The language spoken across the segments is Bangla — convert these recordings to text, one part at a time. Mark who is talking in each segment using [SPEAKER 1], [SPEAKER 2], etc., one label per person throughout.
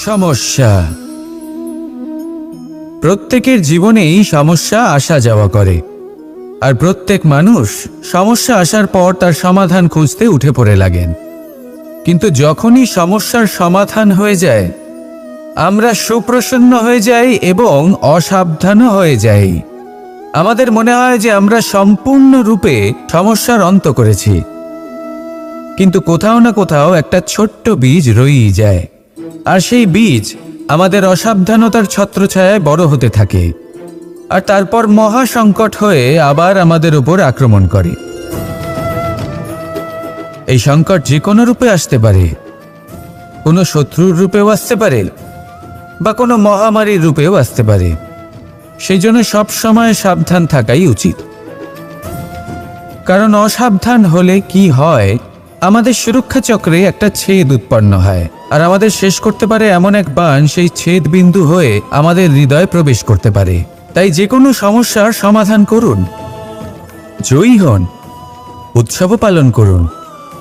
[SPEAKER 1] সমস্যা। প্রত্যেকের জীবনেই সমস্যা আসা যাওয়া করে, আর প্রত্যেক মানুষ সমস্যা আসার পর তার সমাধান খুঁজতে উঠে পড়ে লাগেন। কিন্তু যখনই সমস্যার সমাধান হয়ে যায়, আমরা সুপ্রসন্ন হয়ে যাই এবং অসাবধানও হয়ে যাই। আমাদের মনে হয় যে আমরা সম্পূর্ণরূপে সমস্যার অন্ত করেছি, কিন্তু কোথাও না কোথাও একটা ছোট্ট বীজ রয়েই যায়, আর সেই বীজ আমাদের অসাবধানতার ছত্রছায়ায় বড় হতে থাকে, আর তারপর মহা সংকট হয়ে আবার আমাদের উপর আক্রমণ করে। এই সংকট যে কোনো রূপে আসতে পারে, কোনো শত্রুর রূপেও আসতে পারে, বা কোনো মহামারীর রূপেও আসতে পারে। সেই জন্য সবসময় সাবধান থাকাই উচিত, কারণ অসাবধান হলে কি হয়, আমাদের সুরক্ষা চক্রে একটা ছেদ উৎপন্ন হয়, আর আমাদের শেষ করতে পারে এমন এক বাণ সেই ছেদ বিন্দু হয়ে আমাদের হৃদয়ে প্রবেশ করতে পারে। তাই যে কোনো সমস্যার সমাধান করুন, জয়ী হন, উৎসবও পালন করুন,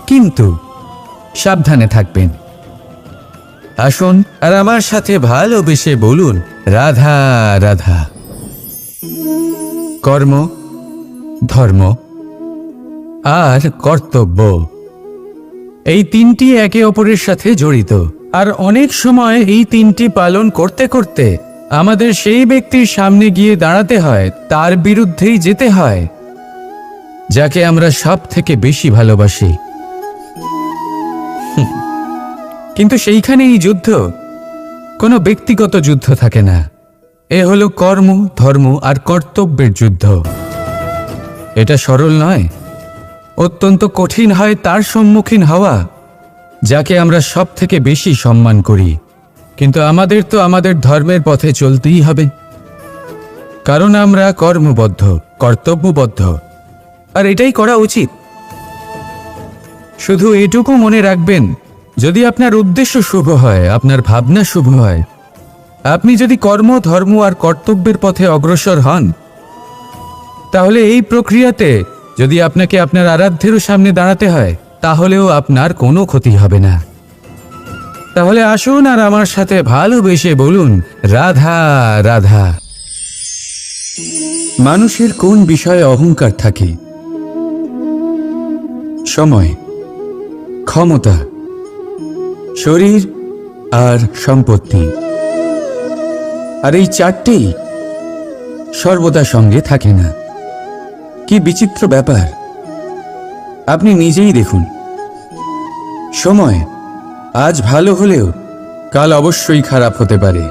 [SPEAKER 1] কিন্তু সাবধানে থাকবেন। আসুন আর আমার সাথে ভালোবেসে বলুন, রাধা রাধা। কর্ম, ধর্ম আর কর্তব্য, এই তিনটি একে অপরের সাথে জড়িত, আর অনেক সময় এই তিনটি পালন করতে করতে আমাদের সেই ব্যক্তির সামনে গিয়ে দাঁড়াতে হয়, তার বিরুদ্ধেই যেতে হয়, যাকে আমরা সব থেকে বেশি ভালোবাসি। কিন্তু সেইখানে এই যুদ্ধ কোনো ব্যক্তিগত যুদ্ধ থাকে না, এ হলো কর্ম, ধর্ম আর কর্তব্যের যুদ্ধ। এটা সরল নয়, অত্যন্ত কঠিন হয় তার সম্মুখীন হওয়া যাকে আমরা সব থেকে বেশি সম্মান করি। কিন্তু আমাদের তো আমাদের ধর্মের পথে চলতেই হবে, কারণ আমরা কর্মবদ্ধ, কর্তব্যবদ্ধ, আর এটাই করা উচিত। শুধু এটুকু মনে রাখবেন, যদি আপনার উদ্দেশ্য শুভ হয়, আপনার ভাবনা শুভ হয়, আপনি যদি কর্ম, ধর্ম আর কর্তব্যের পথে অগ্রসর হন, তাহলে এই প্রক্রিয়াতে যদি আপনাকে আপনার আরাধ্যেরও সামনে দাঁড়াতে হয়, তাহলেও আপনার কোনো ক্ষতি হবে না। তাহলে আসুন আর আমার সাথে ভালোবেসে বলুন, রাধা রাধা। মানুষের কোন বিষয়ে অহংকার থাকে? সময়, ক্ষমতা, শরীর আর সম্পত্তি। আর এই চারটেই সর্বদা সঙ্গে থাকে না। কি বিচিত্র ব্যাপার! আপনি নিজেই দেখুন, সময় আজ ভালো হলেও কাল অবশ্যই খারাপ হতে পারে।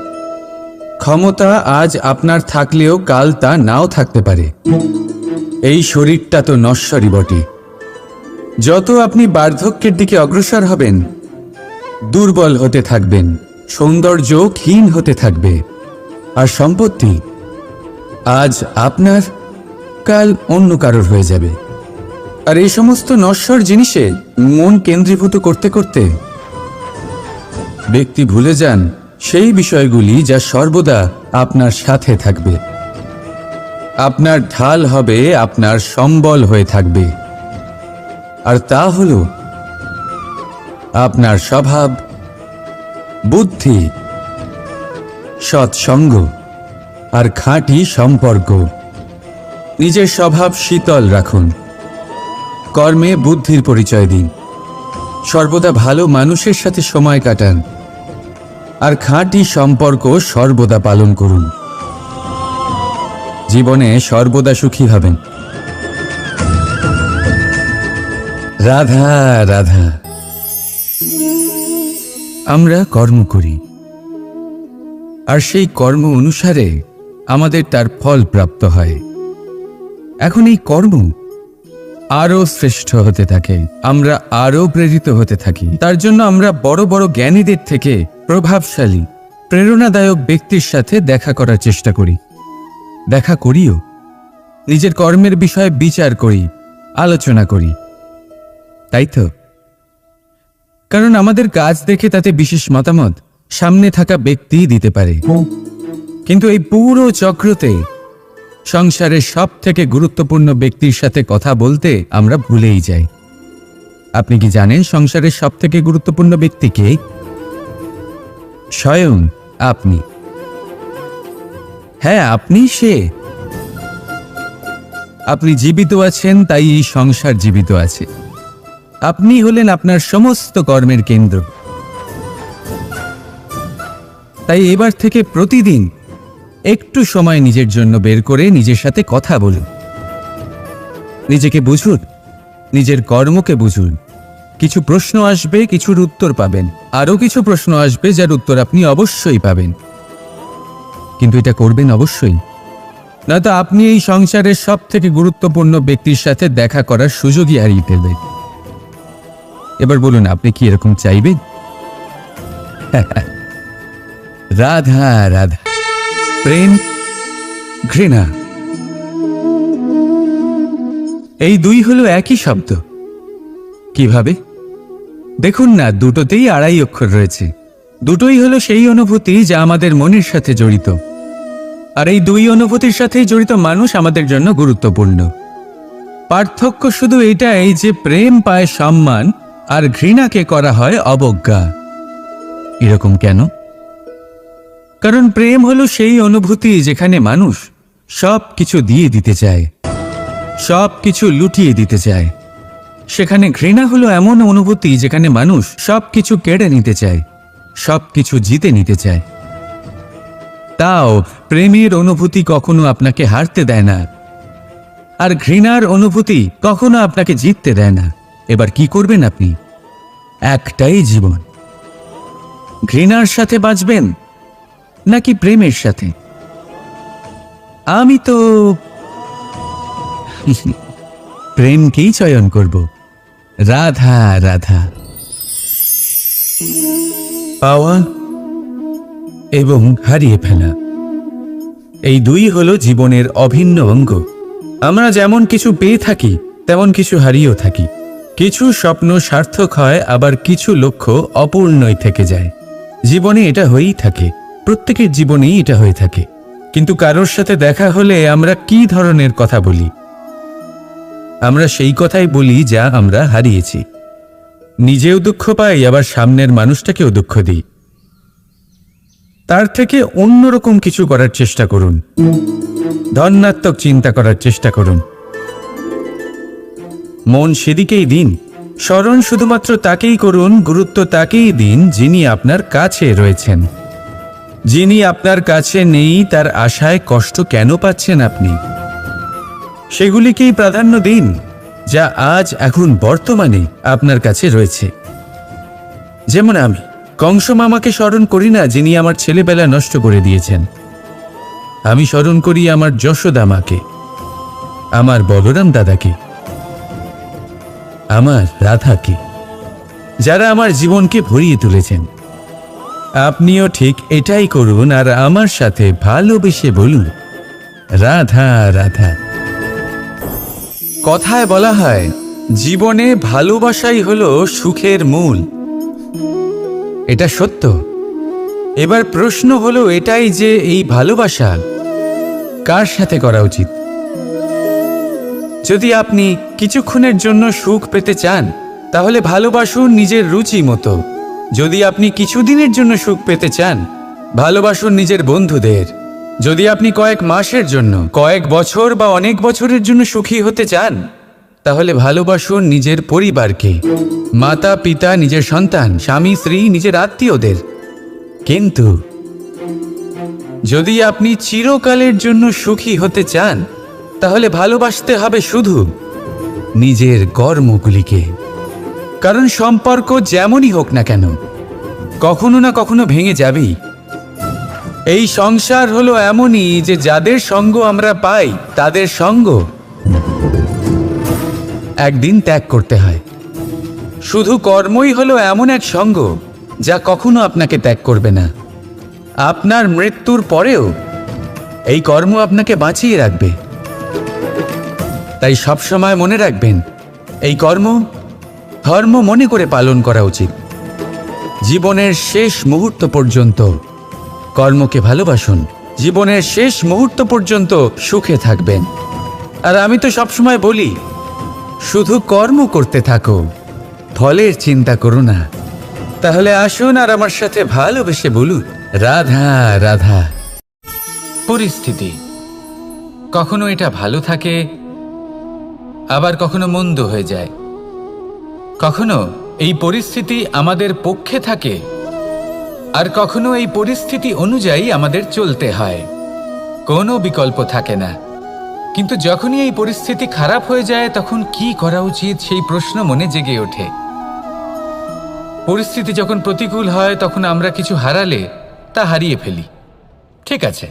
[SPEAKER 1] ক্ষমতা আজ আপনার থাকলেও কাল তা নাও থাকতে পারে। এই শরীরটা তো নশ্বরই বটে। যত আপনি বার্ধক্যের দিকে অগ্রসর হবেন, দুর্বল হতে থাকবেন, সৌন্দর্য ক্ষীণ হতে থাকবে। আর সম্পত্তি আজ আপনার, কাল অন্য কারোর হয়ে যাবে। আর এই সমস্ত নশ্বর জিনিসে মন কেন্দ্রীভূত করতে করতে ব্যক্তি ভুলে যান সেই বিষয়গুলি যা সর্বদা আপনার সাথে থাকবে, আপনার ঢাল হবে, আপনার সম্বল হয়ে থাকবে। আর তা হল আপনার স্বভাব, বুদ্ধি, সৎসঙ্গ আর খাঁটি সম্পর্ক। নিজের স্বভাব শীতল রাখুন, কর্মে বুদ্ধির পরিচয় দিন, সর্বদা ভালো মানুষের সাথে সময় কাটান, আর খাঁটি সম্পর্ক সর্বদা পালন করুন। জীবনে সর্বদা সুখী হবেন। রাধা রাধা। আমরা কর্ম করি, আর সেই কর্ম অনুসারে আমাদের তার ফল প্রাপ্ত হয়। এখন এই কর্ম আরো শ্রেষ্ঠ হতে থাকে, আমরা আরো প্রেরিত হতে থাকি। তার জন্য আমরা বড় বড় জ্ঞানীদের থেকে প্রভাবশালী, প্রেরণাদায়ক ব্যক্তির সাথে দেখা করার চেষ্টা করি, দেখা করিও। নিজের কর্মের বিষয়ে বিচার করি, আলোচনা করি, তাই তো? কারণ আমাদের কাজ দেখে তাতে বিশেষ মতামত সামনে থাকা ব্যক্তি দিতে পারে, কিন্তু এই পুরো চক্রতে সংসারের সব থেকে গুরুত্বপূর্ণ ব্যক্তির সাথে কথা বলতে আমরা ভুলেই যাই। আপনি কি জানেন সংসারের সব থেকে গুরুত্বপূর্ণ ব্যক্তি কে? স্বয়ং আপনি। হ্যাঁ, আপনি সে। আপনি জীবিত আছেন, তাই এই সংসার জীবিত আছে। আপনি হলেন আপনার সমস্ত কর্মের কেন্দ্র। তাই এবার থেকে প্রতিদিন একটু সময় নিজের জন্য বের করে নিজের সাথে কথা বলুন। নিজেকে বুঝুন, নিজের কর্মকে বুঝুন। কিছু প্রশ্ন আসবে, কিছুর উত্তর পাবেন। আরও কিছু প্রশ্ন আসবে যার উত্তর আপনি অবশ্যই পাবেন, কিন্তু এটা করবেন অবশ্যই, নয়তো আপনি এই সংসারের সব থেকে গুরুত্বপূর্ণ ব্যক্তির সাথে দেখা করার সুযোগই হারিয়ে ফেলবেন। এবার বলুন, আপনি কি এরকম চাইবেন? রাধা রাধা। প্রেম, ঘৃণা, এই দুই হলো একই শব্দ। কিভাবে? দেখুন না, দুটোতেই আড়াই অক্ষর রয়েছে। দুটোই হলো সেই অনুভূতি যা আমাদের মনের সাথে জড়িত, আর এই দুই অনুভূতির সাথেই জড়িত মানুষ আমাদের জন্য গুরুত্বপূর্ণ। পার্থক্য শুধু এটাই যে প্রেম পায় সম্মান আর ঘৃণাকে করা হয় অবজ্ঞা। এরকম কেন? কারণ প্রেম হলো সেই অনুভূতি যেখানে মানুষ সব কিছু দিয়ে দিতে চায়, সব কিছু লুটিয়ে দিতে চায়। সেখানে ঘৃণা হলো এমন অনুভূতি যেখানে মানুষ সব কিছু কেড়ে নিতে চায়, সব কিছু জিতে নিতে চায়। তাও প্রেমের অনুভূতি কখনো আপনাকে হারতে দেয় না, আর ঘৃণার অনুভূতি কখনো আপনাকে জিততে দেয় না। এবার কি করবেন আপনি? একটাই জীবন। ঘৃণার সাথে বাঁচবেন নাকি প্রেমের সাথে? আমি তো প্রেমকেই চয়ন করব। রাধা রাধা। পাওয়া এবং হারিয়ে ফেলা, এই দুই হলো জীবনের অভিন্ন অঙ্গ। আমরা যেমন কিছু পেয়ে থাকি, তেমন কিছু হারিয়েও থাকি। কিছু স্বপ্ন সার্থক হয়, আবার কিছু লক্ষ্য অপূর্ণই থেকে যায়। জীবনে এটা হয়েই থাকে, প্রত্যেকের জীবনেই এটা হয়ে থাকে। কিন্তু কারোর সাথে দেখা হলে আমরা কি ধরনের কথা বলি? আমরা সেই কথাই বলি যা আমরা হারিয়েছি। নিজেও দুঃখ পাই, আবার সামনের মানুষটাকেও দুঃখ দিই। তার থেকে অন্যরকম কিছু করার চেষ্টা করুন, ধনাত্মক চিন্তা করার চেষ্টা করুন। মন সেদিকেই দিন। স্মরণ শুধুমাত্র তাকেই করুন, গুরুত্ব তাকেই দিন যিনি আপনার কাছে রয়েছেন। যিনি আপনার কাছে নেই তার আশায় কষ্ট কেন পাচ্ছেন আপনি? সেগুলিকেই প্রাধান্য দিন যা আজ এখন বর্তমানে আপনার কাছে রয়েছে। যেমন আমি কংস মামাকে স্মরণ করি না, যিনি আমার ছেলেবেলা নষ্ট করে দিয়েছেন। আমি স্মরণ করি আমার যশোদা মাকে, আমার বলরাম দাদাকে, আমার রাধাকে, যারা আমার জীবনকে ভরিয়ে তুলেছেন। আপনিও ঠিক এটাই করুন, আর আমার সাথে ভালোবেসে বলুন, রাধা রাধা। কথায় বলা হয়, জীবনে ভালোবাসাই হলো সুখের মূল। এটা সত্য। এবার প্রশ্ন হলো এটাই যে এই ভালোবাসা কার সাথে করা উচিত? যদি আপনি কিছুক্ষণের জন্য সুখ পেতে চান, তাহলে ভালোবাসুন নিজের রুচি মতো। যদি আপনি কিছুদিনের জন্য সুখ পেতে চান, ভালোবাসুন নিজের বন্ধুদের। যদি আপনি কয়েক মাসের জন্য, কয়েক বছর বা অনেক বছরের জন্য সুখী হতে চান, তাহলে ভালোবাসুন নিজের পরিবারকে, মাতা পিতা, নিজের সন্তান, স্বামী স্ত্রী, নিজের আত্মীয়দের। কিন্তু যদি আপনি চিরকালের জন্য সুখী হতে চান, তাহলে ভালোবাসতে হবে শুধু নিজের কর্মগুলিকে। কারণ সম্পর্ক যেমনই হোক না কেন, কখনো না কখনো ভেঙে যাবেই। এই সংসার হলো এমনই যে যাদের সঙ্গ আমরা পাই, তাদের সঙ্গ একদিন ত্যাগ করতে হয়। শুধু কর্মই হলো এমন এক সঙ্গ যা কখনো আপনাকে ত্যাগ করবে না। আপনার মৃত্যুর পরেও এই কর্ম আপনাকে বাঁচিয়ে রাখবে। তাই সবসময় মনে রাখবেন, এই কর্ম ধর্ম মনে করে পালন করা উচিত। জীবনের শেষ মুহূর্ত পর্যন্ত কর্মকে ভালোবাসুন, জীবনের শেষ মুহূর্ত পর্যন্ত সুখে থাকবেন। আর আমি তো সবসময় বলি, শুধু কর্ম করতে থাকো, ফলের চিন্তা করো না। তাহলে আসুন আর আমার সাথে ভালোবেসে বলুন, রাধা রাধা। পরিস্থিতি কখনো এটা ভালো থাকে, আবার কখনো মন্দ হয়ে যায়। কখনো এই পরিস্থিতি আমাদের পক্ষে থাকে, আর কখনো এই পরিস্থিতি অনুযায়ী আমাদের চলতে হয়। কোনো বিকল্প থাকে না। কিন্তু যখনই এই পরিস্থিতি খারাপ হয়ে যায়, তখন কি করা উচিত সেই প্রশ্ন মনে জেগে ওঠে। পরিস্থিতি যখন প্রতিকূল হয়, তখন আমরা কিছু হারালে তা হারিয়ে ফেলি, ঠিক আছে,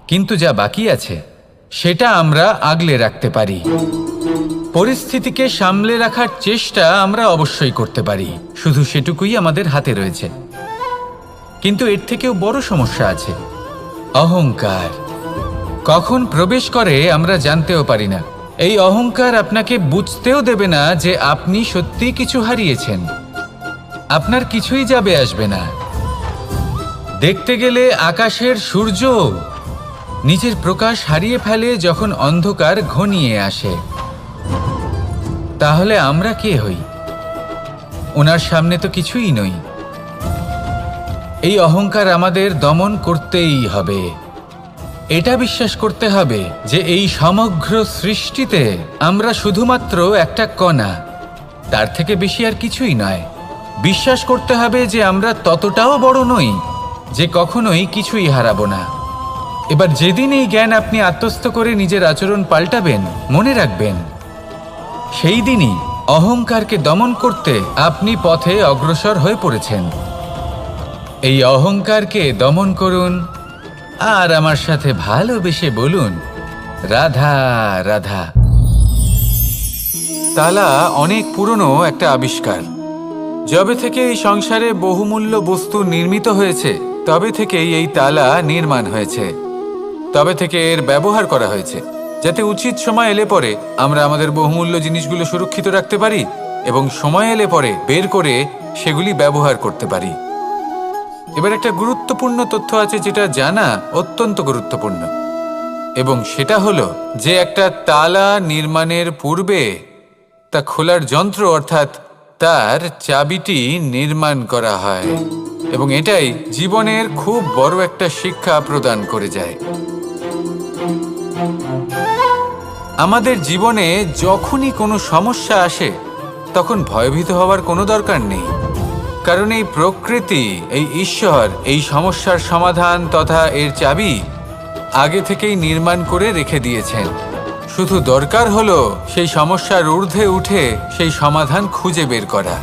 [SPEAKER 1] কিন্তু যা বাকি আছে সেটা আমরা আগলে রাখতে পারি। পরিস্থিতিকে সামলে রাখার চেষ্টা আমরা অবশ্যই করতে পারি, শুধু সেটুকুই আমাদের হাতে রয়েছে। কিন্তু এর থেকেও বড় সমস্যা আছে, অহংকার। কখন প্রবেশ করে আমরা জানতেও পারি না। এই অহংকার আপনাকে বুঝতেও দেবে না যে আপনি সত্যি কিছু হারিয়েছেন। আপনার কিছুই যাবে আসবে না। দেখতে গেলে আকাশের সূর্য নিজের প্রকাশ হারিয়ে ফেলে যখন অন্ধকার ঘনিয়ে আসে। তাহলে আমরা কে হই? ওনার সামনে তো কিছুই নই। এই অহংকার আমাদের দমন করতেই হবে। এটা বিশ্বাস করতে হবে যে এই সমগ্র সৃষ্টিতে আমরা শুধুমাত্র একটা কণা, তার থেকে বেশি আর কিছুই নয়। বিশ্বাস করতে হবে যে আমরা ততটাও বড় নই যে কখনোই কিছুই হারাবো না। এবার যেদিন এই জ্ঞান আপনি আত্মস্থ করে নিজের আচরণ পাল্টাবেন, মনে রাখবেন সেই দিনই অহংকারকে দমন করতে আপনি পথে অগ্রসর হয়ে পড়েছেন। এই অহংকারকে দমন করুন আর আমার সাথে ভালোবেসে বলুন, রাধা রাধা। তালা অনেক পুরনো একটা আবিষ্কার। যবে থেকে এই সংসারে বহুমূল্য বস্তু নির্মিত হয়েছে, তবে থেকেই এই তালা নির্মাণ হয়েছে। তবে থেকে এর ব্যবহার করা হয়েছে, যাতে উচিত সময় এলে পরে আমরা আমাদের বহুমূল্য জিনিসগুলো সুরক্ষিত রাখতে পারি এবং সময় এলে পরে বের করে সেগুলি ব্যবহার করতে পারি। এবার একটা গুরুত্বপূর্ণ তথ্য আছে যেটা জানা অত্যন্ত গুরুত্বপূর্ণ, এবং সেটা হলো যে একটা তালা নির্মাণের পূর্বে তা খোলার যন্ত্র অর্থাৎ তার চাবিটি নির্মাণ করা হয়, এবং এটাই জীবনের খুব বড় একটা শিক্ষা প্রদান করে যায়। আমাদের জীবনে যখনই কোনো সমস্যা আসে, তখন ভয়ভীত হওয়ার কোনো দরকার নেই, কারণ এই প্রকৃতি, এই ঈশ্বর এই সমস্যার সমাধান তথা এর চাবি আগে থেকেই নির্মাণ করে রেখে দিয়েছেন। শুধু দরকার হলো সেই সমস্যার ঊর্ধ্বে উঠে সেই সমাধান খুঁজে বের করা।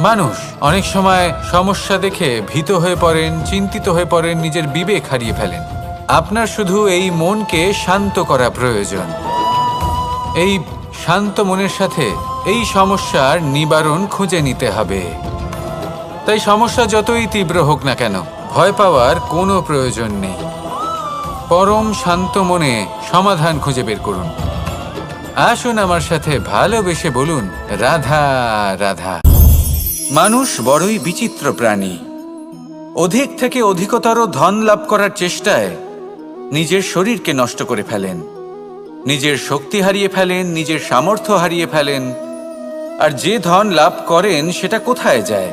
[SPEAKER 1] মানুষ অনেক সময় সমস্যা দেখে ভীত হয়ে পড়েন, চিন্তিত হয়ে পড়েন, নিজের বিবেক হারিয়ে ফেলেন। আপনার শুধু এই মনকে শান্ত করা প্রয়োজন। এই শান্ত মনের সাথে এই সমস্যার নিবারণ খুঁজে নিতে হবে। তাই সমস্যা যতই তীব্র হোক না কেন, ভয় পাওয়ার কোনো প্রয়োজন নেই। পরম শান্ত মনে সমাধান খুঁজে বের করুন। আসুন আমার সাথে ভালোবেসে বলুন, রাধা রাধা। মানুষ বড়ই বিচিত্র প্রাণী। অধিক থেকে অধিকতর ধন লাভ করার চেষ্টায় নিজের শরীরকে নষ্ট করে ফেলেন, নিজের শক্তি হারিয়ে ফেলেন, নিজের সামর্থ্য হারিয়ে ফেলেন। আর যে ধন লাভ করেন সেটা কোথায় যায়?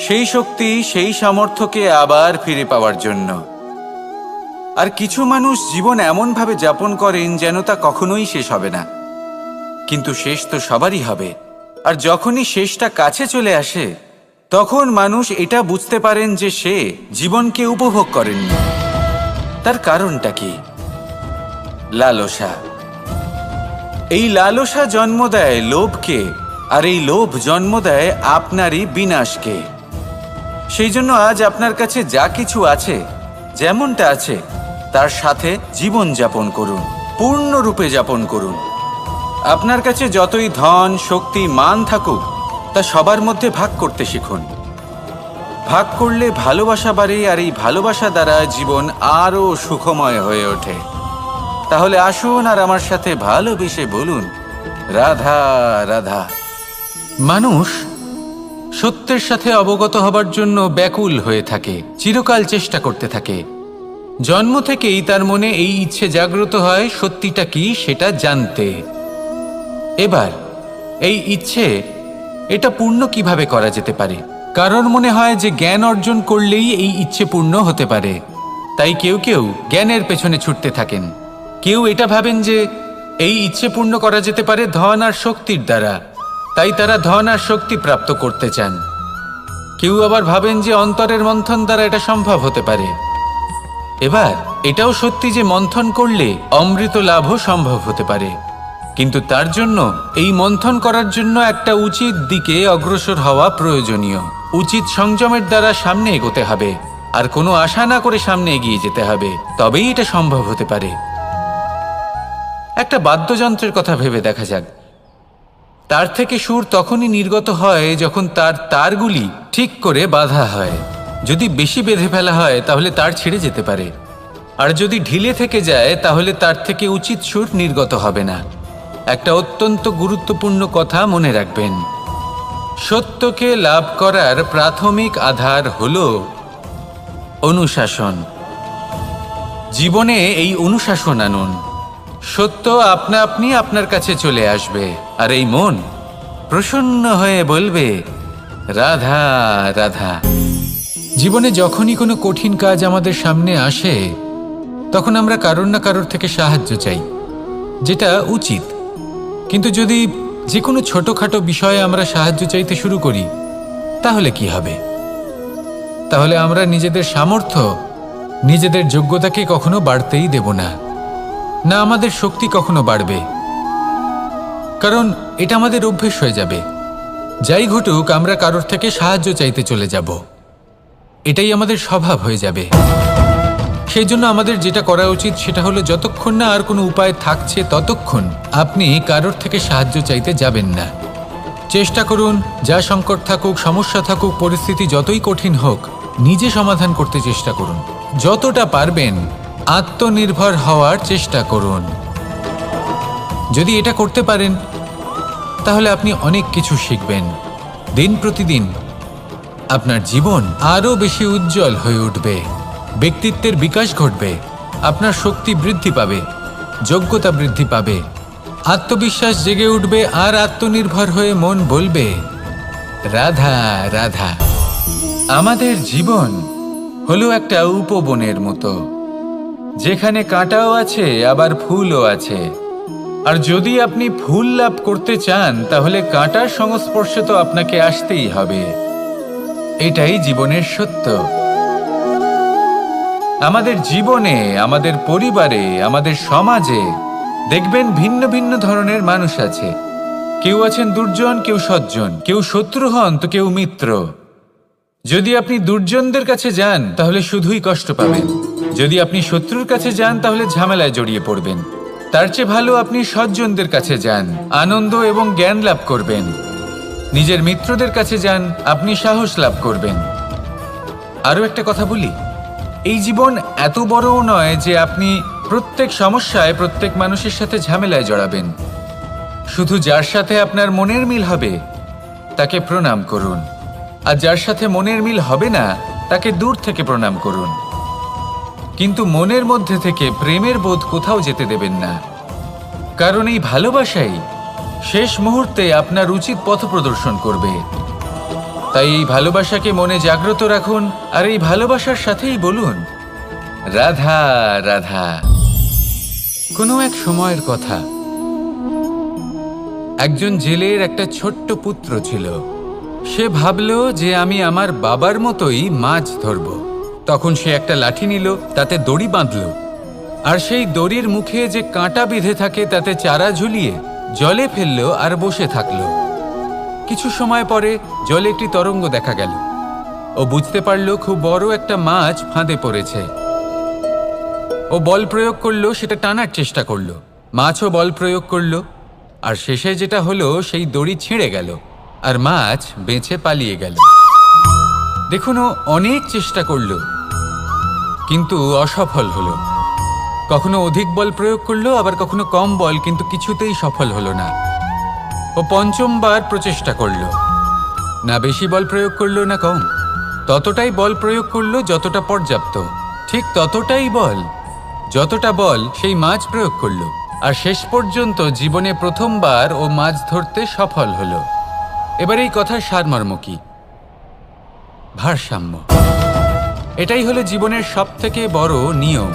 [SPEAKER 1] সেই শক্তি, সেই সামর্থ্যকে আবার ফিরে পাওয়ার জন্য। আর কিছু মানুষ জীবন এমনভাবে যাপন করেন যেন তা কখনোই শেষ হবে না, কিন্তু শেষ তো সবারই হবে। আর যখনই শেষটা কাছে চলে আসে, তখন মানুষ এটা বুঝতে পারেন যে সে জীবনকে উপভোগ করেননি। তার কারণটা কি? লালসা। এই লালসা জন্ম দেয় লোভকে, আর এই লোভ জন্ম দেয় আপনারই বিনাশকে। সেই জন্য আজ আপনার কাছে যা কিছু আছে, যেমনটা আছে, তার সাথে জীবন যাপন করুন, পূর্ণরূপে যাপন করুন। আপনার কাছে যতই ধন, শক্তি, মান থাকুক, তা সবার মধ্যে ভাগ করতে শিখুন। ভাগ করলে ভালোবাসা বাড়ে, আর এই ভালোবাসা দ্বারা জীবন আরও সুখময় হয়ে ওঠে। তাহলে আসুন আর আমার সাথে ভালোবেসে বলুন, রাধা রাধা। মানুষ সত্যের সাথে অবগত হবার জন্য ব্যাকুল হয়ে থাকে, চিরকাল চেষ্টা করতে থাকে,
[SPEAKER 2] জন্ম থেকেই তার মনে এই ইচ্ছে জাগ্রত হয় সত্যিটা কি সেটা জানতে। এবার এই ইচ্ছে এটা পূর্ণ কিভাবে করা যেতে পারে? কারোর মনে হয় যে জ্ঞান অর্জন করলেই এই ইচ্ছে পূর্ণ হতে পারে, তাই কেউ কেউ জ্ঞানের পেছনে ছুটতে থাকেন। কেউ এটা ভাবেন যে এই ইচ্ছে পূর্ণ করা যেতে পারে ধন আর শক্তির দ্বারা, তাই তারা ধন আর শক্তি প্রাপ্ত করতে চান। কেউ আবার ভাবেন যে অন্তরের মন্থন দ্বারা এটা সম্ভব হতে পারে। এবার এটাও সত্যি যে মন্থন করলে অমৃত লাভও সম্ভব হতে পারে, কিন্তু তার জন্য এই মন্থন করার জন্য একটা উচিত দিকে অগ্রসর হওয়া প্রয়োজনীয়। উচিত সংযমের দ্বারা সামনে এগোতে হবে, আর কোনো আশা না করে সামনে এগিয়ে যেতে হবে, তবেই এটা সম্ভব হতে পারে। একটা বাদ্যযন্ত্রের কথা ভেবে দেখা যাক। তার থেকে সুর তখনই নির্গত হয় যখন তার তারগুলি ঠিক করে বাঁধা হয়। যদি বেশি বেঁধে ফেলা হয় তাহলে তার ছিঁড়ে যেতে পারে, আর যদি ঢিলে থেকে যায় তাহলে তার থেকে উচিত সুর নির্গত হবে না। একটা অত্যন্ত গুরুত্বপূর্ণ কথা মনে রাখবেন, সত্যকে লাভ করার প্রাথমিক আধার হল অনুশাসন। জীবনে এই অনুশাসন আনুন, সত্য আপনা আপনি আপনার কাছে চলে আসবে, আর এই মন প্রসন্ন হয়ে বলবে রাধা রাধা। জীবনে যখনই কোনো কঠিন কাজ আমাদের সামনে আসে তখন আমরা কারোর না কারোর থেকে সাহায্য চাই, যেটা উচিত। কিন্তু যদি যে কোনো ছোটখাটো বিষয়ে আমরা সাহায্য চাইতে শুরু করি তাহলে কি হবে? তাহলে আমরা নিজেদের সামর্থ্য, নিজেদের যোগ্যতাকে কখনো বাড়তেই দেব না, না আমাদের শক্তি কখনো বাড়বে, কারণ এটা আমাদের অভ্যেস হয়ে যাবে। যাই ঘটুক আমরা কারোর থেকে সাহায্য চাইতে চলে যাব, এটাই আমাদের স্বভাব হয়ে যাবে। সেই জন্য আমাদের যেটা করা উচিত সেটা হলো যতক্ষণ না আর কোনো উপায় থাকছে ততক্ষণ আপনি কারোর থেকে সাহায্য চাইতে যাবেন না। চেষ্টা করুন, যা সংকট থাকুক, সমস্যা থাকুক, পরিস্থিতি যতই কঠিন হোক, নিজে সমাধান করতে চেষ্টা করুন। যতটা পারবেন আত্মনির্ভর হওয়ার চেষ্টা করুন। যদি এটা করতে পারেন তাহলে আপনি অনেক কিছু শিখবেন। দিন প্রতিদিন আপনার জীবন আরও বেশি উজ্জ্বল হয়ে উঠবে, ব্যক্তিত্বের বিকাশ ঘটবে, আপনার শক্তি বৃদ্ধি পাবে, যোগ্যতা বৃদ্ধি পাবে, আত্মবিশ্বাস জেগে উঠবে, আর আত্মনির্ভর হয়ে মন বলবে রাধা রাধা। আমাদের জীবন হলো একটা উপবনের মতো, যেখানে কাঁটাও আছে আবার ফুলও আছে। আর যদি আপনি ফুল লাভ করতে চান তাহলে কাঁটার সংস্পর্শে তো আপনাকে আসতেই হবে। এটাই জীবনের সত্য। আমাদের জীবনে, আমাদের পরিবারে, আমাদের সমাজে দেখবেন ভিন্ন ভিন্ন ধরনের মানুষ আছে। কেউ আছেন দুর্জন, কেউ সজ্জন, কেউ শত্রু হন তো কেউ মিত্র। যদি আপনি দুর্জনদের কাছে যান তাহলে শুধুই কষ্ট পাবেন, যদি আপনি শত্রুর কাছে যান তাহলে ঝামেলায় জড়িয়ে পড়বেন। তার চেয়ে ভালো আপনি সজ্জনদের কাছে যান, আনন্দ এবং জ্ঞান লাভ করবেন। নিজের মিত্রদের কাছে যান, আপনি সাহস লাভ করবেন। আরও একটা কথা বলি, এই জীবন এত বড়ও নয় যে আপনি প্রত্যেক সমস্যায় প্রত্যেক মানুষের সাথে ঝামেলায় জড়াবেন। শুধু যার সাথে আপনার মনের মিল হবে তাকে প্রণাম করুন, আর যার সাথে মনের মিল হবে না তাকে দূর থেকে প্রণাম করুন। কিন্তু মনের মধ্যে থেকে প্রেমের বোধ কোথাও যেতে দেবেন না, কারণ এই ভালোবাসাই শেষ মুহূর্তে আপনার উচিত পথ প্রদর্শন করবে। তাই এই ভালোবাসাকে মনে জাগ্রত রাখুন, আর এই ভালোবাসার সাথেই বলুন রাধা রাধা। কোনো এক সময়ের কথা, একজন জেলের একটা ছোট্ট পুত্র ছিল। সে ভাবল যে আমি আমার বাবার মতোই মাছ ধরব। তখন সে একটা লাঠি নিল, তাতে দড়ি বাঁধল, আর সেই দড়ির মুখে যে কাঁটা বিঁধে থাকে তাতে চারা ঝুলিয়ে জলে ফেলল আর বসে থাকল। কিছু সময় পরে জলে একটি তরঙ্গ দেখা গেল। ও বুঝতে পারল খুব বড় একটা মাছ ফাঁদে পড়েছে। ও বল প্রয়োগ করলো, সেটা টানার চেষ্টা করলো, মাছও বল প্রয়োগ করলো, আর শেষে যেটা হলো সেই দড়ি ছিঁড়ে গেল আর মাছ বেঁচে পালিয়ে গেল। দেখুন, ও অনেক চেষ্টা করলো কিন্তু অসফল হলো। কখনো অধিক বল প্রয়োগ করলো, আবার কখনো কম বল, কিন্তু কিছুতেই সফল হলো না। ও পঞ্চমবার প্রচেষ্টা করলো, না বেশি বল প্রয়োগ করলো না কম, ততটাই বল প্রয়োগ করলো যতটা পর্যাপ্ত। ঠিক ততটাই বল যতটা বল সেই মাছ প্রয়োগ করলো, আর শেষ পর্যন্ত জীবনে প্রথমবার ও মাছ ধরতে সফল হলো। এবার এই কথার সারমর্ম কি? ভারসাম্য। এটাই হলো জীবনের সবথেকে বড় নিয়ম।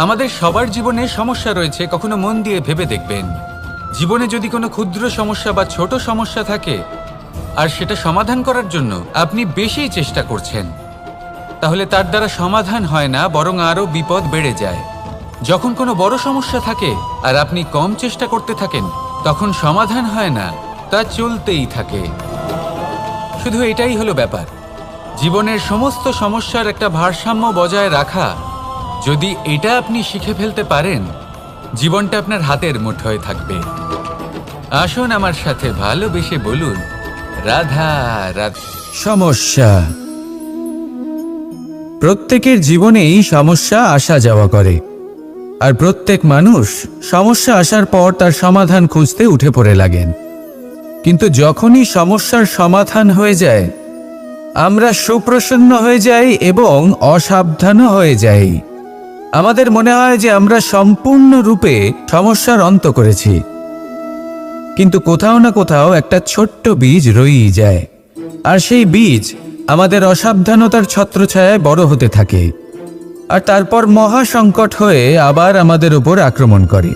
[SPEAKER 2] আমাদের সবার জীবনে সমস্যা রয়েছে, কখনো মন দিয়ে ভেবে দেখবেন, জীবনে যদি কোনো ক্ষুদ্র সমস্যা বা ছোট সমস্যা থাকে আর সেটা সমাধান করার জন্য আপনি বেশি চেষ্টা করছেন, তাহলে তার দ্বারা সমাধান হয় না, বরং আরও বিপদ বেড়ে যায়। যখন কোনো বড় সমস্যা থাকে আর আপনি কম চেষ্টা করতে থাকেন, তখন সমাধান হয় না, তা চলতেই থাকে। শুধু এটাই হলো ব্যাপার, জীবনের সমস্ত সমস্যার একটা ভারসাম্য বজায় রাখা। যদি এটা আপনি শিখে ফেলতে পারেন, জীবনটা আপনার হাতের মুঠোয় থাকবে। আসুন আমার সাথে ভালোবেসে বলুন, রাধা রাধা।
[SPEAKER 1] সমস্যা। প্রত্যেকের জীবনেই সমস্যা আসা যাওয়া করে, আর প্রত্যেক মানুষ সমস্যা আসার পর তার সমাধান খুঁজতে উঠে পড়ে লাগেন। কিন্তু যখনই সমস্যার সমাধান হয়ে যায়, আমরা সুপ্রসন্ন হয়ে যাই এবং অসাবধানও হয়ে যাই। আমাদের মনে হয় যে আমরা সম্পূর্ণরূপে সমস্যার অন্ত করেছি, কিন্তু কোথাও না কোথাও একটা ছোট্ট বীজ রয়েই যায়, আর সেই বীজ আমাদের অসাবধানতার ছত্রছায়ায় বড় হতে থাকে, আর তারপর মহা সংকট হয়ে আবার আমাদের উপর আক্রমণ করে।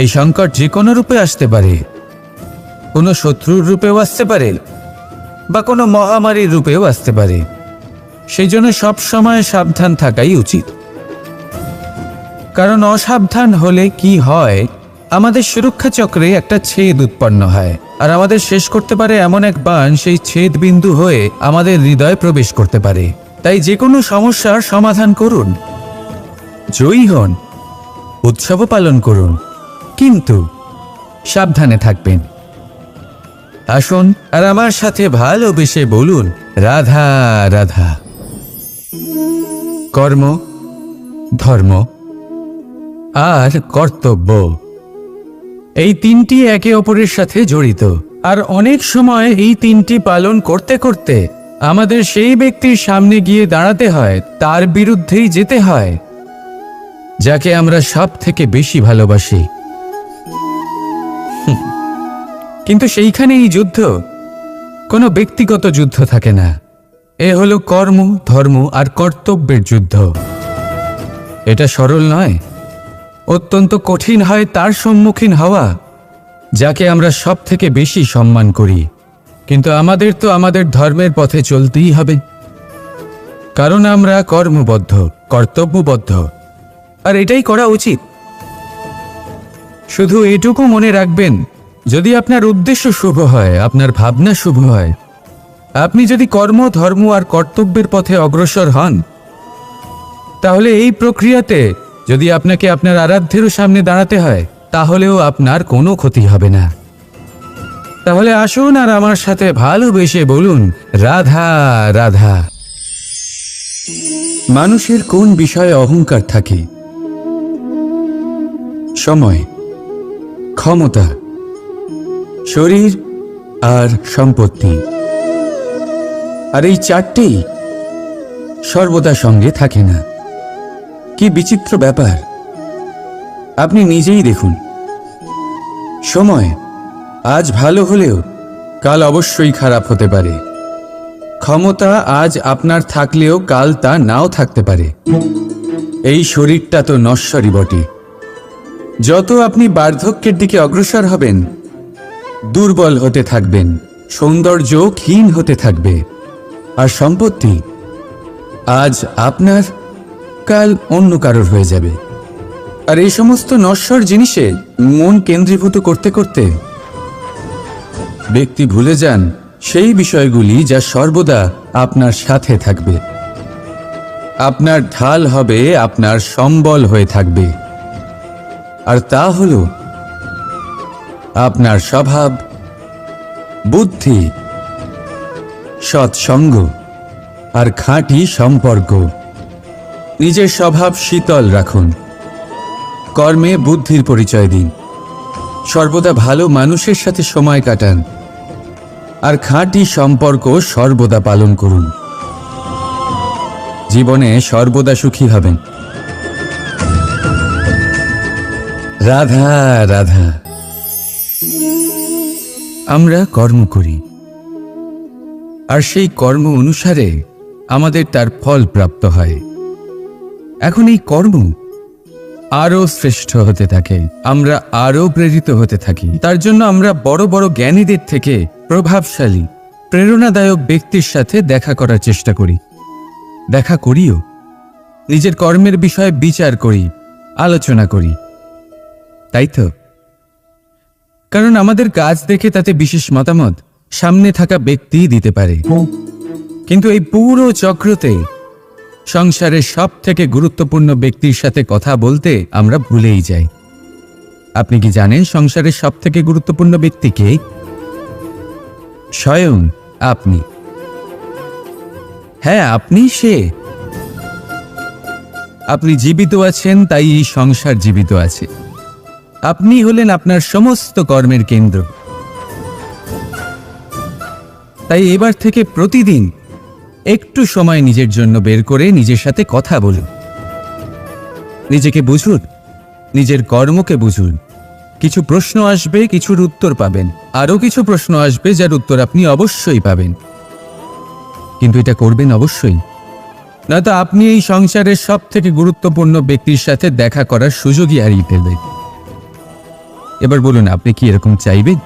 [SPEAKER 1] এই সংকট যে কোনো রূপে আসতে পারে, কোনো শত্রুর রূপেও আসতে পারে, বা কোনো মহামারীর রূপেও আসতে পারে। সেই জন্য সবসময় সাবধান থাকাই উচিত, কারণ অসাবধান হলে কি হয়, আমাদের সুরক্ষা চক্রে একটা ছেদ উৎপন্ন হয়, আর আমাদের শেষ করতে পারে এমন এক বাণ সেই ছেদ বিন্দু হয়ে আমাদের হৃদয়ে প্রবেশ করতে পারে। তাই যে কোনো সমস্যার সমাধান করুন, জয়ী হন, উৎসবও পালন করুন, কিন্তু সাবধানে থাকবেন। আসুন আর আমার সাথে ভালোবেসে বলুন, রাধা রাধা। কর্ম, ধর্ম আর কর্তব্য, এই তিনটি একে অপরের সাথে জড়িত, আর অনেক সময় এই তিনটি পালন করতে করতে আমাদের সেই ব্যক্তির সামনে গিয়ে দাঁড়াতে হয়, তার বিরুদ্ধেই যেতে হয়, যাকে আমরা সব থেকে বেশি ভালোবাসি। কিন্তু সেইখানে এই যুদ্ধ কোনো ব্যক্তিগত যুদ্ধ থাকে না, এ হলো কর্ম, ধর্ম আর কর্তব্যের যুদ্ধ। এটা সরল নয়, অত্যন্ত কঠিন হয় তার সম্মুখীন হওয়া যাকে আমরা সব থেকে বেশি সম্মান করি। কিন্তু আমাদের তো আমাদের ধর্মের পথে চলতেই হবে, কারণ আমরা কর্মবদ্ধ, কর্তব্যবদ্ধ, আর এটাই করা উচিত। শুধু এটুকু মনে রাখবেন, যদি আপনার উদ্দেশ্য শুভ হয়, আপনার ভাবনা শুভ হয়, আপনি যদি কর্ম, ধর্ম আর কর্তব্যের পথে অগ্রসর হন, তাহলে এই প্রক্রিয়াতে যদি আপনাকে আপনার আরাধ্যেরও সামনে দাঁড়াতে হয়, তাহলেও আপনার কোনো ক্ষতি হবে না। তাহলে আসুন আর আমার সাথে ভালোবেসে বলুন, রাধা রাধা। মানুষের কোন বিষয়ে অহংকার থাকে? সময়, ক্ষমতা, শরীর আর সম্পত্তি। আর এই চারটেই সর্বদা সঙ্গে থাকে না। কি বিচিত্র ব্যাপার! আপনি নিজেই দেখুন, সময় আজ ভালো হলেও কাল অবশ্যই খারাপ হতে পারে। ক্ষমতা আজ আপনার থাকলেও কাল তা নাও থাকতে পারে। এই শরীরটা তো নশ্বরই বটে। যত আপনি বার্ধক্যের দিকে অগ্রসর হবেন, দুর্বল হতে থাকবেন, সৌন্দর্য ক্ষীণ হতে থাকবে। আর সম্পত্তি আজ আপনার, কাল অন্য কারোর হয়ে যাবে। আর এই সমস্ত নশ্বর জিনিসে মন কেন্দ্রীভূত করতে করতে ব্যক্তি ভুলে যান সেই বিষয়গুলি যা সর্বদা আপনার সাথে থাকবে, আপনার ঢাল হবে, আপনার সম্বল হয়ে থাকবে। আর তা হলো আপনার স্বভাব, বুদ্ধি, সৎসঙ্গ আর খাঁটি সম্পর্ক। নিজের স্বভাব শীতল রাখুন, কর্মে বুদ্ধির পরিচয় দিন, সর্বদা ভালো মানুষের সাথে সময় কাটান, আর খাঁটি সম্পর্ক সর্বদা পালন করুন। জীবনে সর্বদা সুখী হবেন। রাধা রাধা। আমরা কর্ম করি, আর সেই কর্ম অনুসারে আমাদের তার ফল প্রাপ্ত হয়। এখন এই কর্ম আরো শ্রেষ্ঠ হতে থাকে, আমরা আরো প্রেরিত হতে থাকি। তার জন্য আমরা বড় বড় জ্ঞানীদের থেকে প্রভাবশালী, প্রেরণাদায়ক ব্যক্তির সাথে দেখা করার চেষ্টা করি, দেখা করিও। নিজের কর্মের বিষয়ে বিচার করি, আলোচনা করি, তাই তো? কারণ আমাদের কাজ দেখে তাতে বিশেষ মতামত সামনে থাকা ব্যক্তি দিতে পারে, কিন্তু এই পুরো চক্রতে সংসারের সব থেকে গুরুত্বপূর্ণ ব্যক্তির সাথে কথা বলতে আমরা ভুলেই যাই। আপনি কি জানেন সংসারের সব থেকে গুরুত্বপূর্ণ ব্যক্তি কে? স্বয়ং আপনি। হ্যাঁ, আপনি সে। আপনি জীবিত আছেন, তাই এই সংসার জীবিত আছে। আপনি হলেন আপনার সমস্ত কর্মের কেন্দ্র। তাই এবার থেকে প্রতিদিন একটু সময় নিজের জন্য বের করে নিজের সাথে কথা বলুন। নিজেকে বুঝুন, নিজের কর্মকে বুঝুন। কিছু প্রশ্ন আসবে, কিছুর উত্তর পাবেন, আরও কিছু প্রশ্ন আসবে যার উত্তর আপনি অবশ্যই পাবেন। কিন্তু এটা করবেন অবশ্যই, নয়তো আপনি এই সংসারের সব থেকে গুরুত্বপূর্ণ ব্যক্তির সাথে দেখা করার সুযোগই হারিয়ে ফেলবেন। এবার বলুন, আপনি কি এরকম চাইবেন?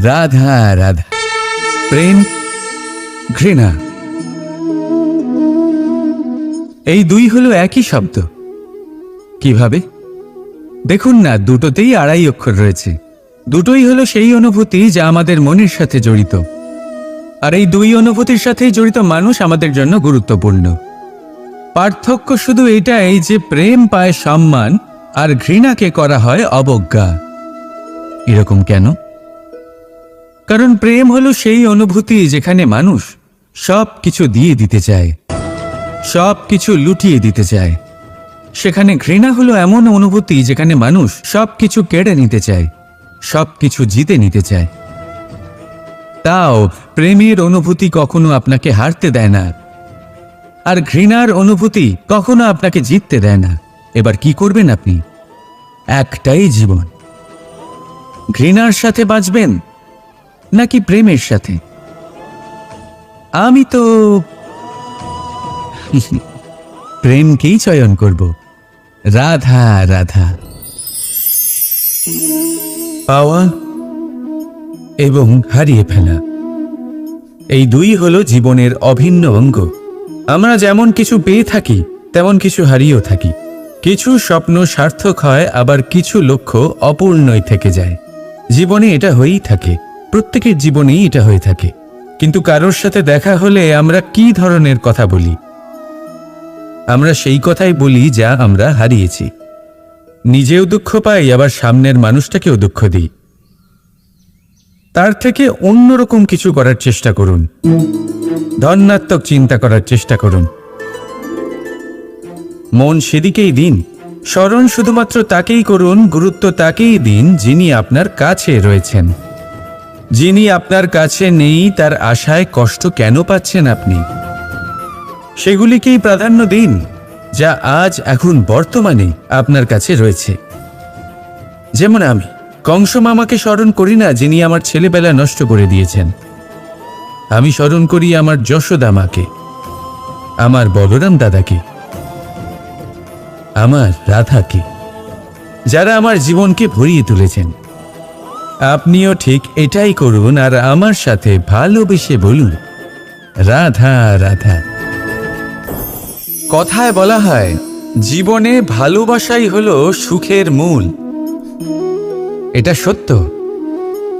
[SPEAKER 1] রাধা রাধা। প্রেম, ঘৃণা, এই দুই হলো একই শব্দ। কিভাবে? দেখুন না, দুটোতেই আড়াই অক্ষর রয়েছে। দুটোই হলো সেই অনুভূতি যা আমাদের মনের সাথে জড়িত, আর এই দুই অনুভূতির সাথেই জড়িত মানুষ আমাদের জন্য গুরুত্বপূর্ণ। পার্থক্য শুধু এটাই যে প্রেম পায় সম্মান আর ঘৃণাকে করা হয় অবজ্ঞা। এরকম কেন? কারণ প্রেম হলো সেই অনুভূতি যেখানে মানুষ সব কিছু দিয়ে দিতে চায়, সব কিছু লুটিয়ে দিতে চায়। সেখানে ঘৃণা হলো এমন অনুভূতি যেখানে মানুষ সব কিছু কেড়ে নিতে চায়, সব কিছু জিতে নিতে চায়। তাও প্রেমের অনুভূতি কখনো আপনাকে হারতে দেয় না, আর ঘৃণার অনুভূতি কখনো আপনাকে জিততে দেয় না। এবার কি করবেন আপনি? একটাই জীবন। ঘৃণার সাথে বাঁচবেন নাকি প্রেমের সাথে? আমি তো প্রেমকেই চয়ন করব। রাধা রাধা। পাওয়া এবং হারিয়ে ফেলা, এই দুই হলো জীবনের অভিন্ন অঙ্গ। আমরা যেমন কিছু পেয়ে থাকি, তেমন কিছু হারিয়েও থাকি। কিছু স্বপ্ন সার্থক হয়, আবার কিছু লক্ষ্য অপূর্ণই থেকে যায়। জীবনে এটা হয়েই থাকে, প্রত্যেকের জীবনেই এটা হয়ে থাকে। কিন্তু কারোর সাথে দেখা হলে আমরা কি ধরনের কথা বলি? আমরা সেই কথাই বলি যা আমরা হারিয়েছি। নিজেও দুঃখ পাই, আবার সামনের মানুষটাকেও দুঃখ দিই। তার থেকে অন্যরকম কিছু করার চেষ্টা করুন, ধনাত্মক চিন্তা করার চেষ্টা করুন। মন সেদিকেই দিন, স্মরণ শুধুমাত্র তাকেই করুন, গুরুত্ব তাকেই দিন যিনি আপনার কাছে রয়েছেন। যিনি আপনার কাছে নেই তার আশায় কষ্ট কেন পাচ্ছেন আপনি? সেগুলিকেই প্রাধান্য দিন যা আজ এখন বর্তমানে আপনার কাছে রয়েছে। যেমন আমি কংস মামাকে স্মরণ করি না, যিনি আমার ছেলেবেলা নষ্ট করে দিয়েছেন। আমি স্মরণ করি আমার যশোদা মাকে, আমার বলরাম দাদাকে, আমার রাধাকে, যারা আমার জীবনকে ভরিয়ে তুলেছেন। আপনিও ঠিক এটাই করুন, আর আমার সাথে ভালোবেসে বলুন, রাধা রাধা। কথায় বলা হয়, জীবনে ভালোবাসাই হলো সুখের মূল। এটা সত্য।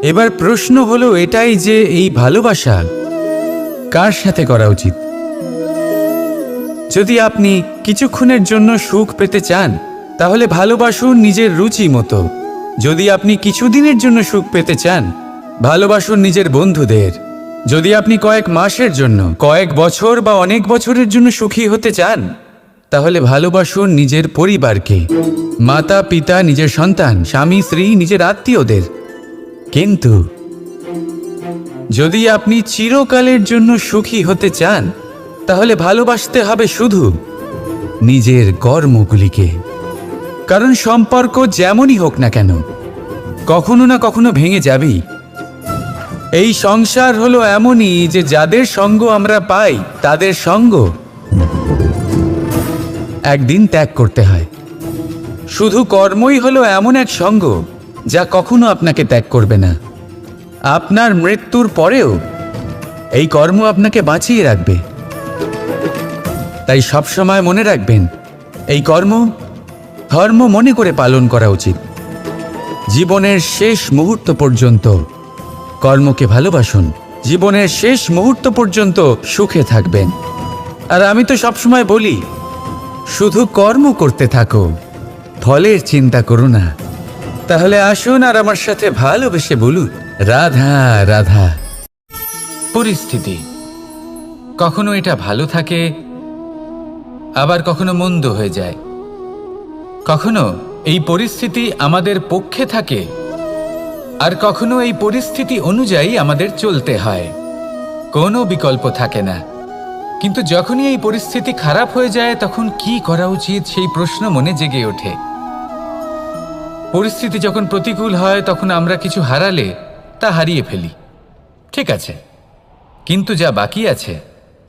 [SPEAKER 1] এবার প্রশ্ন হলো এটাই যে এই ভালোবাসা কার সাথে করা উচিত? যদি আপনি কিছুক্ষণের জন্য সুখ পেতে চান, তাহলে ভালোবাসুন নিজের রুচি মতো। যদি আপনি কিছুদিনের জন্য সুখ পেতে চান, ভালোবাসুন নিজের বন্ধুদের। যদি আপনি কয়েক মাসের জন্য, কয়েক বছর বা অনেক বছরের জন্য সুখী হতে চান, তাহলে ভালোবাসুন নিজের পরিবারকে, মাতা পিতা, নিজের সন্তান, স্বামী স্ত্রী, নিজের আত্মীয়দের। কিন্তু যদি আপনি চিরকালের জন্য সুখী হতে চান তাহলে ভালোবাসতে হবে শুধু নিজের কর্মগুলিকে। কারণ সম্পর্ক যেমনই হোক না কেন কখনো না কখনো ভেঙে যাবেই। এই সংসার হলো এমনই যে যাদের সঙ্গ আমরা পাই তাদের সঙ্গ একদিন ত্যাগ করতে হয়। শুধু কর্মই হলো এমন এক সঙ্গ যা কখনো আপনাকে ত্যাগ করবে না। আপনার মৃত্যুর পরেও এই কর্ম আপনাকে বাঁচিয়ে রাখবে। তাই সবসময় মনে রাখবেন, এই কর্ম ধর্ম মনে করে পালন করা উচিত। জীবনের শেষ মুহূর্ত পর্যন্ত কর্মকে ভালোবাসুন। জীবনের শেষ মুহূর্ত পর্যন্ত সুখে থাকবেন। আর আমি তো সবসময় বলি, শুধু কর্ম করতে থাকো, ফলের চিন্তা করো না। তাহলে আসুন আর আমার সাথে ভালোবেসে বলুন, রাধা রাধা।
[SPEAKER 2] পরিস্থিতি কখনো এটা ভালো থাকে, আবার কখনো মন্দ হয়ে যায়। কখনো এই পরিস্থিতি আমাদের পক্ষে থাকে, আর কখনো এই পরিস্থিতি অনুযায়ী আমাদের চলতে হয়। কোনো বিকল্প থাকে না। কিন্তু যখনই এই পরিস্থিতি খারাপ হয়ে যায় তখন কি করা উচিত সেই প্রশ্ন মনে জেগে ওঠে। পরিস্থিতি যখন প্রতিকূল হয় তখন আমরা কিছু হারালে তা হারিয়ে ফেলি, ঠিক আছে, কিন্তু যা বাকি আছে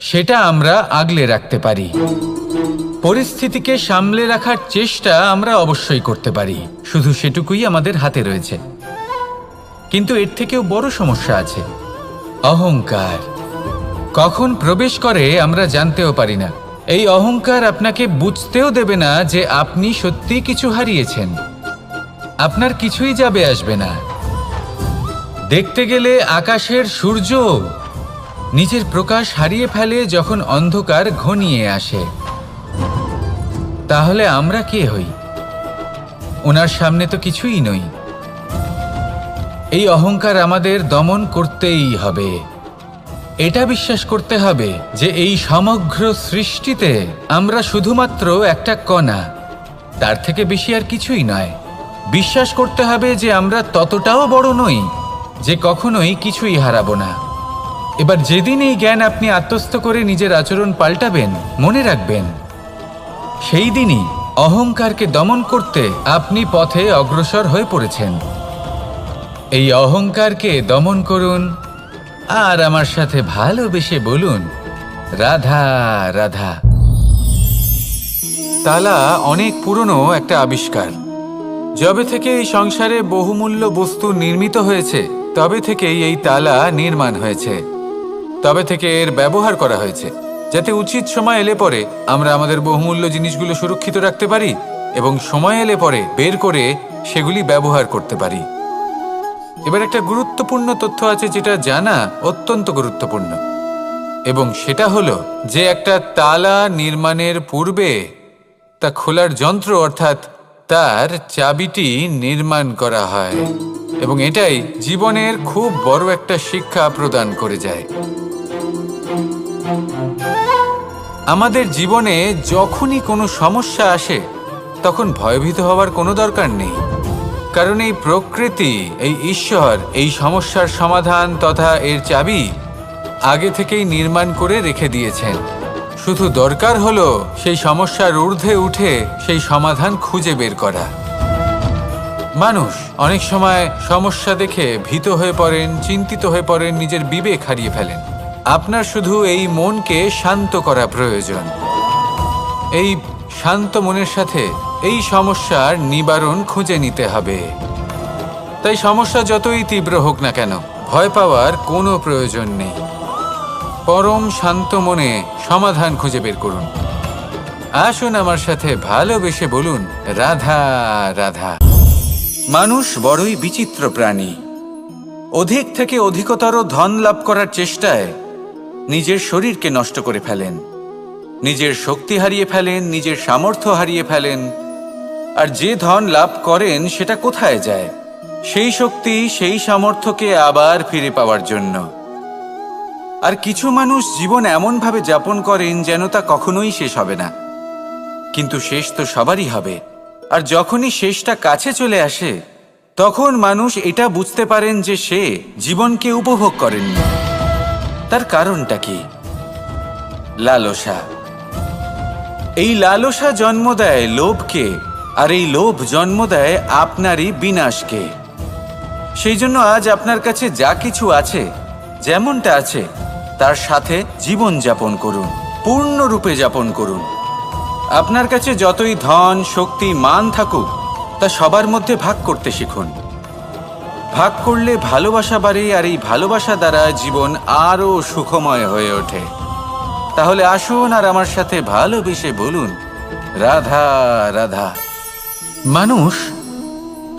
[SPEAKER 2] সেটা আমরা আগলে রাখতে পারি। পরিস্থিতিকে সামলে রাখার চেষ্টা আমরা অবশ্যই করতে পারি, শুধু সেটুকুই আমাদের হাতে রয়েছে। কিন্তু এর থেকেও বড় সমস্যা আছে, অহংকার। কখন প্রবেশ করে আমরা জানতেও পারি না। এই অহংকার আপনাকে বুঝতেও দেবে না যে আপনি সত্যি কিছু হারিয়েছেন। আপনার কিছুই যাবে আসবে না। দেখতে গেলে আকাশের সূর্য নিজের প্রকাশ হারিয়ে ফেলে যখন অন্ধকার ঘনিয়ে আসে। তাহলে আমরা কে হই? ওনার সামনে তো কিছুই নই। এই অহংকার আমাদের দমন করতেই হবে। এটা বিশ্বাস করতে হবে যে এই সমগ্র সৃষ্টিতে আমরা শুধুমাত্র একটা কণা, তার থেকে বেশি আর কিছুই নয়। বিশ্বাস করতে হবে যে আমরা ততটাও বড় নই যে কখনোই কিছুই হারাবো না। এবার যেদিন এই জ্ঞান আপনি আত্মস্থ করে নিজের আচরণ পাল্টাবেন, মনে রাখবেন সেই দিনই অহংকারকে দমন করতে আপনি পথে অগ্রসর হয়ে পড়েছেন। এই অহংকারকে দমন করুন আর আমার সাথে ভালোবেসে বলুন, রাধা রাধা। তালা অনেক পুরনো একটা আবিষ্কার। যবে থেকে এই সংসারে বহুমূল্য বস্তু নির্মিত হয়েছে তবে থেকেই এই তালা নির্মাণ হয়েছে। তবে থেকে এর ব্যবহার করা হয়েছে যাতে উচিত সময় এলে পরে আমরা আমাদের বহুমূল্য জিনিসগুলো সুরক্ষিত রাখতে পারি এবং সময় এলে পরে বের করে সেগুলি ব্যবহার করতে পারি। এবার একটা গুরুত্বপূর্ণ তথ্য আছে যেটা জানা অত্যন্ত গুরুত্বপূর্ণ, এবং সেটা হলো যে একটা তালা নির্মাণের পূর্বে তা খোলার যন্ত্র অর্থাৎ তার চাবিটি নির্মাণ করা হয়, এবং এটাই জীবনের খুব বড় একটা শিক্ষা প্রদান করে যায়। আমাদের জীবনে যখনই কোনো সমস্যা আসে তখন ভয়ভীত হওয়ার কোনো দরকার নেই, কারণ এই প্রকৃতি, এই ঈশ্বর এই সমস্যার সমাধান তথা এর চাবি আগে থেকেই নির্মাণ করে রেখে দিয়েছেন। শুধু দরকার হলো সেই সমস্যার ঊর্ধ্বে উঠে সেই সমাধান খুঁজে বের করা। মানুষ অনেক সময় সমস্যা দেখে ভীত হয়ে পড়েন, চিন্তিত হয়ে পড়েন, নিজের বিবেক হারিয়ে ফেলেন। আপনার শুধু এই মনকে শান্ত করা প্রয়োজন। এই শান্ত মনের সাথে এই সমস্যার নিবারণ খুঁজে নিতে হবে। তাই সমস্যা যতই তীব্র হোক না কেন ভয় পাওয়ার কোনো প্রয়োজন নেই। পরম শান্ত মনে সমাধান খুঁজে বের করুন। আসুন আমার সাথে ভালোবেসে বলুন, রাধা রাধা। মানুষ বড়ই বিচিত্র প্রাণী। অধিক থেকে অধিকতর ধন লাভ করার চেষ্টায় নিজের শরীরকে নষ্ট করে ফেলেন, নিজের শক্তি হারিয়ে ফেলেন, নিজের সামর্থ্য হারিয়ে ফেলেন। আর যে ধন লাভ করেন সেটা কোথায় যায়? সেই শক্তি, সেই সামর্থ্যকে আবার ফিরে পাওয়ার জন্য। আর কিছু মানুষ জীবন এমনভাবে যাপন করেন যেন তা কখনোই শেষ হবে না, কিন্তু শেষ তো সবারই হবে। আর যখনই শেষটা কাছে চলে আসে তখন মানুষ এটা বুঝতে পারেন যে সে জীবনকে উপভোগ করেননি। তার কারণটা কি? লালসা। এই লালসা জন্ম দেয় লোভকে, আর এই লোভ জন্ম দেয় আপনারই বিনাশকে। সেই জন্য আজ আপনার কাছে যা কিছু আছে, যেমনটা আছে, তার সাথে জীবন যাপন করুন, পূর্ণরূপে যাপন করুন। আপনার কাছে যতই ধন, শক্তি, মান থাকুক, তা সবার মধ্যে ভাগ করতে শিখুন। ভাগ করলে ভালোবাসা বাড়ে, আর এই ভালোবাসা দ্বারা জীবন আরও সুখময় হয়ে ওঠে। তাহলে আসুন আর আমার সাথে ভালোবেসে বলুন, রাধা রাধা। মানুষ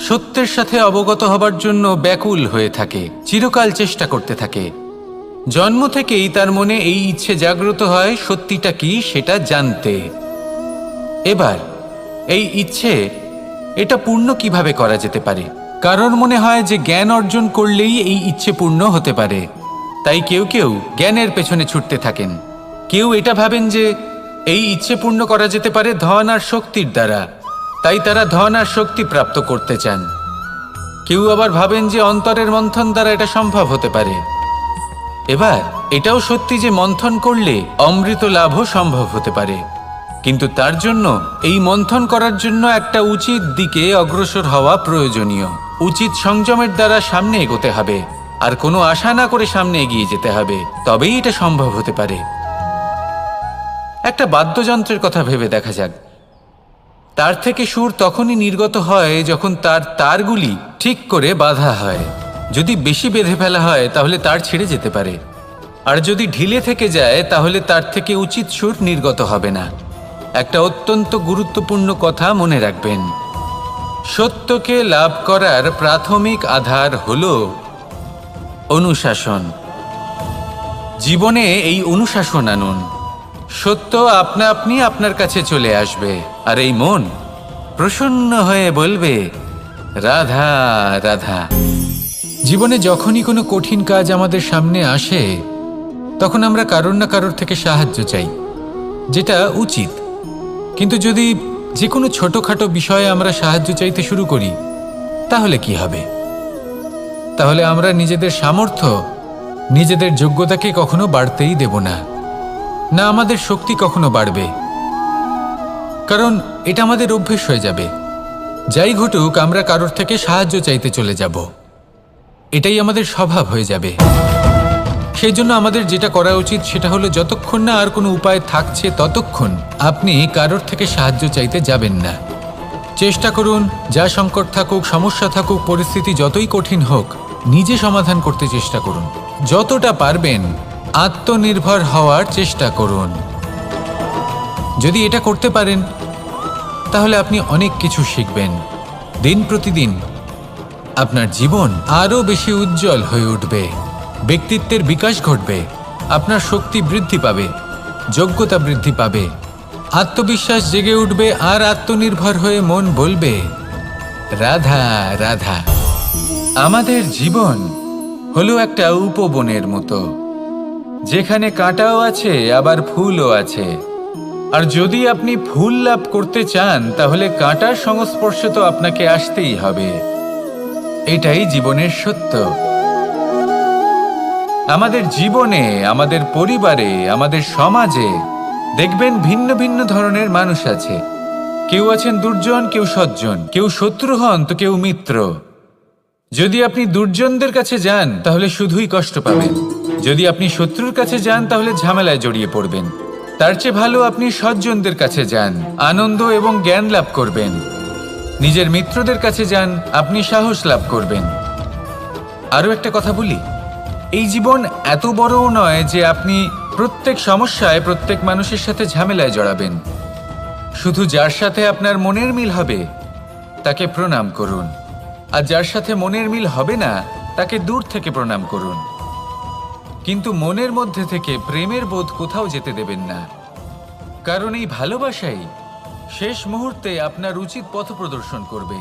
[SPEAKER 2] সত্যের সাথে অবগত হবার জন্য ব্যাকুল হয়ে থাকে, চিরকাল চেষ্টা করতে থাকে। জন্ম থেকেই তার মনে এই ইচ্ছে জাগ্রত হয় সত্যিটা কি সেটা জানতে। এবার এই ইচ্ছে, এটা পূর্ণ কিভাবে করা যেতে পারে? কারোর মনে হয় যে জ্ঞান অর্জন করলেই এই ইচ্ছে পূর্ণ হতে পারে, তাই কেউ কেউ জ্ঞানের পেছনে ছুটতে থাকেন। কেউ এটা ভাবেন যে এই ইচ্ছে পূর্ণ করা যেতে পারে ধন আর শক্তির দ্বারা, তাই তারা ধন আর শক্তি প্রাপ্ত করতে চান। কেউ আবার ভাবেন যে অন্তরের মন্থন দ্বারা এটা সম্ভব হতে পারে। এবার এটাও সত্যি যে মন্থন করলে অমৃত লাভও সম্ভব হতে পারে, কিন্তু তার জন্য এই মন্থন করার জন্য একটা উচিত দিকে অগ্রসর হওয়া প্রয়োজনীয়। উচিত সংযমের দ্বারা সামনে এগোতে হবে, আর কোনো আশা না করে সামনে এগিয়ে যেতে হবে, তবেই এটা সম্ভব হতে পারে। একটা বাদ্যযন্ত্রের কথা ভেবে দেখা যাক। তার থেকে সুর তখনই নির্গত হয় যখন তার তারগুলি ঠিক করে বাঁধা হয়। যদি বেশি বেঁধে ফেলা হয় তাহলে তার ছিঁড়ে যেতে পারে, আর যদি ঢিলে থেকে যায় তাহলে তার থেকে উচিত সুর নির্গত হবে না। একটা অত্যন্ত গুরুত্বপূর্ণ কথা মনে রাখবেন, সত্যকে লাভ করার প্রাথমিক আধার হল অনুশাসন। জীবনে এই অনুশাসন আনুন, সত্য আপনা আপনি আপনার কাছে চলে আসবে, আর এই মন প্রসন্ন হয়ে বলবে, রাধা রাধা। জীবনে যখনই কোনো কঠিন কাজ আমাদের সামনে আসে, তখন আমরা কারোর না কারোর থেকে সাহায্য চাই, যেটা উচিত। কিন্তু যদি যে কোনো ছোটখাটো বিষয়ে আমরা সাহায্য চাইতে শুরু করি, তাহলে কি হবে? তাহলে আমরা নিজেদের সামর্থ্য, নিজেদের যোগ্যতাকে কখনো বাড়তেই দেব না, না আমাদের শক্তি কখনো বাড়বে, কারণ এটা আমাদের অভ্যেস হয়ে যাবে। যাই ঘটুক, আমরা কারোর থেকে সাহায্য চাইতে চলে যাব, এটাই আমাদের স্বভাব হয়ে যাবে। সেই জন্য আমাদের যেটা করা উচিত সেটা হলো, যতক্ষণ না আর কোনো উপায় থাকছে ততক্ষণ আপনি কারোর থেকে সাহায্য চাইতে যাবেন না। চেষ্টা করুন, যা সংকট থাকুক, সমস্যা থাকুক, পরিস্থিতি যতই কঠিন হোক, নিজে সমাধান করতে চেষ্টা করুন। যতটা পারবেন আত্মনির্ভর হওয়ার চেষ্টা করুন। যদি এটা করতে পারেন তাহলে আপনি অনেক কিছু শিখবেন। দিন প্রতিদিন আপনার জীবন আরও বেশি উজ্জ্বল হয়ে উঠবে, ব্যক্তিত্বের বিকাশ ঘটবে, আপনার শক্তি বৃদ্ধি পাবে, যোগ্যতা বৃদ্ধি পাবে, আত্মবিশ্বাস জেগে উঠবে, আর আত্মনির্ভর হয়ে মন বলবে, রাধা রাধা। আমাদের জীবন হলো একটা উপবনের মতো, যেখানে কাঁটাও আছে আবার ফুলও আছে। আর যদি আপনি ফুল লাভ করতে চান তাহলে কাঁটার সংস্পর্শে তো আপনাকে আসতেই হবে। এটাই জীবনের সত্য। আমাদের জীবনে, আমাদের পরিবারে, আমাদের সমাজে দেখবেন ভিন্ন ভিন্ন ধরনের মানুষ আছে। কেউ আছেন দুর্জন, কেউ সজ্জন, কেউ শত্রু হন তো কেউ মিত্র। যদি আপনি দুর্জনদের কাছে যান তাহলে শুধুই কষ্ট পাবেন, যদি আপনি শত্রুর কাছে যান তাহলে ঝামেলায় জড়িয়ে পড়বেন। তার চেয়ে ভালো আপনি সজ্জনদের কাছে যান, আনন্দ এবং জ্ঞান লাভ করবেন। নিজের মিত্রদের কাছে যান, আপনি সাহস লাভ করবেন। আরও একটা কথা বলি, এই জীবন এত বড়ও নয় যে আপনি প্রত্যেক সমস্যায় প্রত্যেক মানুষের সাথে ঝামেলায় জড়াবেন। শুধু যার সাথে আপনার মনের মিল হবে তাকে প্রণাম করুন, আর যার সাথে মনের মিল হবে না তাকে দূর থেকে প্রণাম করুন। কিন্তু মনের মধ্যে থেকে প্রেমের বোধ কোথাও যেতে দেবেন না, কারণ এই ভালোবাসাই শেষ মুহূর্তে আপনার উচিত পথ প্রদর্শন করবে।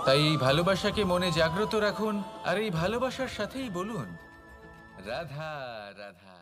[SPEAKER 2] তাই এই ভালোবাসাকে মনে জাগ্রত রাখুন, আর এই ভালোবাসার সাথেই বলুন, রাধা রাধা।